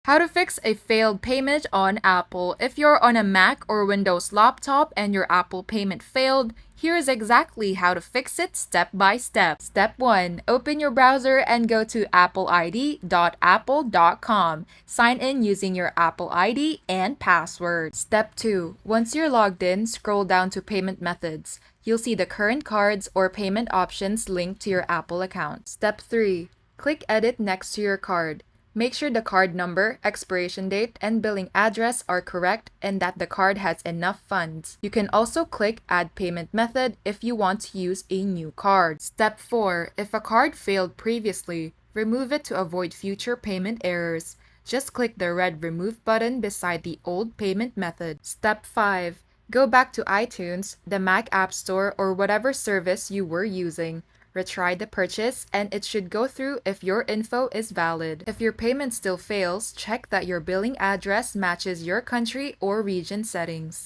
How to fix a failed payment on Apple. If you're on a Mac or Windows laptop and your Apple payment failed, here's exactly how to fix it step by step. Step 1. Open your browser and go to appleid.apple.com. Sign in using your Apple ID and password. Step 2. Once you're logged in, scroll down to Payment Methods. You'll see the current cards or payment options linked to your Apple account. Step 3. Click Edit next to your card. Make sure the card number, expiration date, and billing address are correct and that the card has enough funds. You can also click Add Payment Method if you want to use a new card. Step 4. If a card failed previously, remove it to avoid future payment errors. Just click the red Remove button beside the old payment method. Step 5. Go back to iTunes, the Mac App Store, or whatever service you were using. Retry the purchase, and it should go through if your info is valid. If your payment still fails, check that your billing address matches your country or region settings.